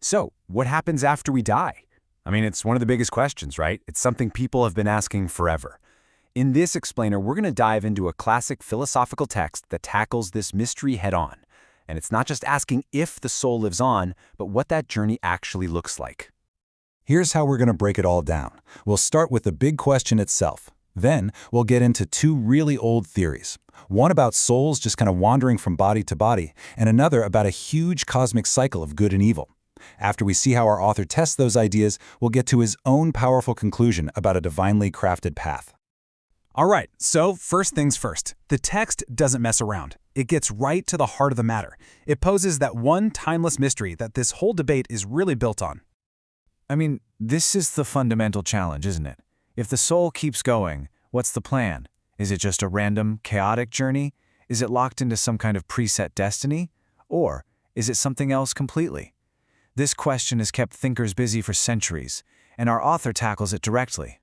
So, what happens after we die? I mean, it's one of the biggest questions, right? It's something people have been asking forever. In this explainer, we're going to dive into a classic philosophical text that tackles this mystery head-on. And it's not just asking if the soul lives on, but what that journey actually looks like. Here's how we're going to break it all down. We'll start with the big question itself. Then, we'll get into two really old theories. One about souls just kind of wandering from body to body, and another about a huge cosmic cycle of good and evil. After we see how our author tests those ideas, we'll get to his own powerful conclusion about a divinely crafted path. All right, so first things first. The text doesn't mess around. It gets right to the heart of the matter. It poses that one timeless mystery that this whole debate is really built on. I mean, this is the fundamental challenge, isn't it? If the soul keeps going, what's the plan? Is it just a random, chaotic journey? Is it locked into some kind of preset destiny? Or is it something else completely? This question has kept thinkers busy for centuries, and our author tackles it directly.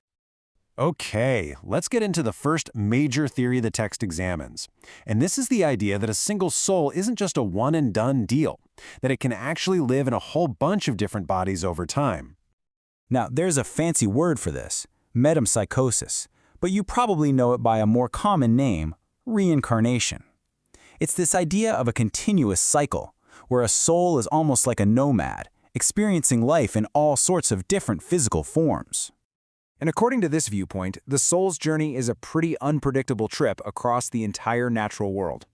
Okay, let's get into the first major theory the text examines. And this is the idea that a single soul isn't just a one-and-done deal, that it can actually live in a whole bunch of different bodies over time. Now, there's a fancy word for this, metempsychosis, but you probably know it by a more common name, reincarnation. It's this idea of a continuous cycle, where a soul is almost like a nomad, experiencing life in all sorts of different physical forms. And according to this viewpoint, the soul's journey is a pretty unpredictable trip across the entire natural world.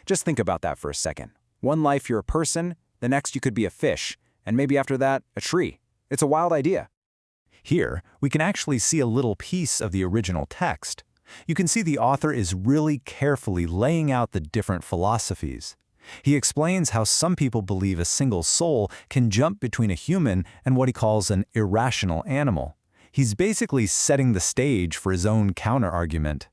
Just think about that for a second. One life you're a person, the next you could be a fish, and maybe after that, a tree. It's a wild idea. Here, we can actually see a little piece of the original text. You can see the author is really carefully laying out the different philosophies. He explains how some people believe a single soul can jump between a human and what he calls an irrational animal. He's basically setting the stage for his own counter-argument.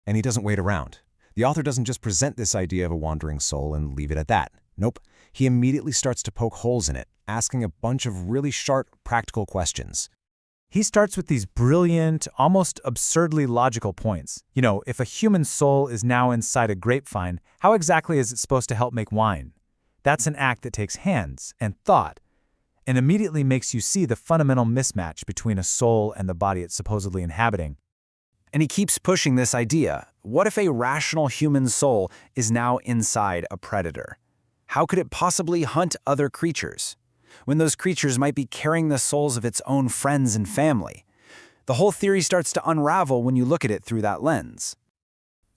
And he doesn't wait around. The author doesn't just present this idea of a wandering soul and leave it at that. Nope. He immediately starts to poke holes in it, asking a bunch of really sharp, practical questions. He starts with these brilliant, almost absurdly logical points. You know, if a human soul is now inside a grapevine, how exactly is it supposed to help make wine? That's an act that takes hands and thought, and immediately makes you see the fundamental mismatch between a soul and the body it's supposedly inhabiting. And he keeps pushing this idea. What if a rational human soul is now inside a predator? How could it possibly hunt other creatures, when those creatures might be carrying the souls of its own friends and family? The whole theory starts to unravel when you look at it through that lens.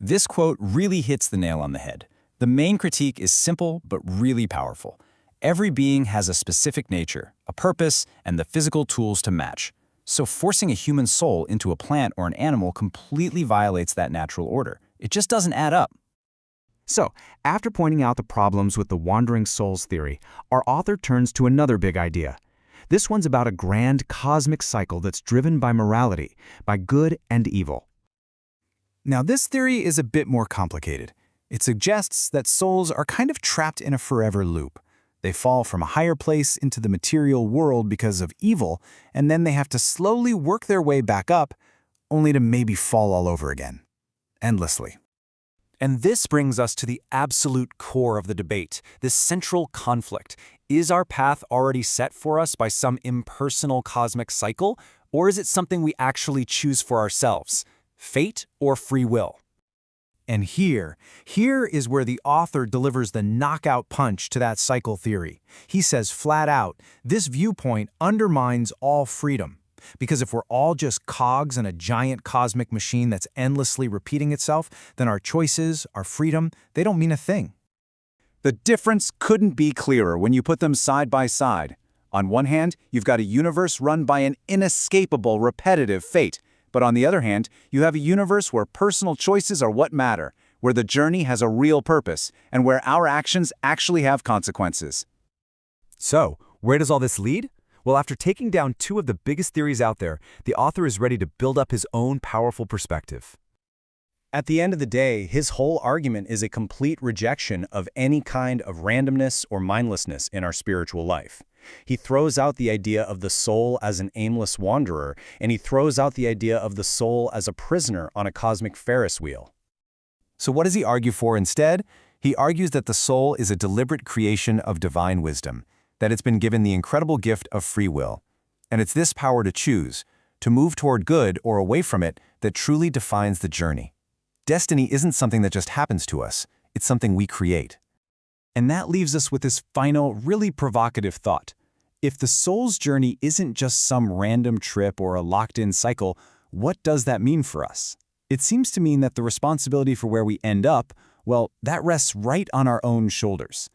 This quote really hits the nail on the head. The main critique is simple but really powerful. Every being has a specific nature, a purpose, and the physical tools to match. So forcing a human soul into a plant or an animal completely violates that natural order. It just doesn't add up. So, after pointing out the problems with the wandering souls theory, our author turns to another big idea. This one's about a grand cosmic cycle that's driven by morality, by good and evil. Now, this theory is a bit more complicated. It suggests that souls are kind of trapped in a forever loop. They fall from a higher place into the material world because of evil, and then they have to slowly work their way back up, only to maybe fall all over again. Endlessly. And this brings us to the absolute core of the debate, this central conflict. Is our path already set for us by some impersonal cosmic cycle, or is it something we actually choose for ourselves? Fate or free will? And here is where the author delivers the knockout punch to that cycle theory. He says flat out, this viewpoint undermines all freedom. Because if we're all just cogs in a giant cosmic machine that's endlessly repeating itself, then our choices, our freedom, they don't mean a thing. The difference couldn't be clearer when you put them side by side. On one hand, you've got a universe run by an inescapable, repetitive fate. But on the other hand, you have a universe where personal choices are what matter, where the journey has a real purpose, and where our actions actually have consequences. So, where does all this lead? Well, after taking down two of the biggest theories out there, the author is ready to build up his own powerful perspective. At the end of the day, his whole argument is a complete rejection of any kind of randomness or mindlessness in our spiritual life. He throws out the idea of the soul as an aimless wanderer, and he throws out the idea of the soul as a prisoner on a cosmic Ferris wheel. So what does he argue for instead? He argues that the soul is a deliberate creation of divine wisdom. that it's been given the incredible gift of free will. And it's this power to choose, to move toward good or away from it, that truly defines the journey. Destiny isn't something that just happens to us, it's something we create. And that leaves us with this final, really provocative thought. If the soul's journey isn't just some random trip or a locked-in cycle, what does that mean for us? It seems to mean that the responsibility for where we end up, well, that rests right on our own shoulders.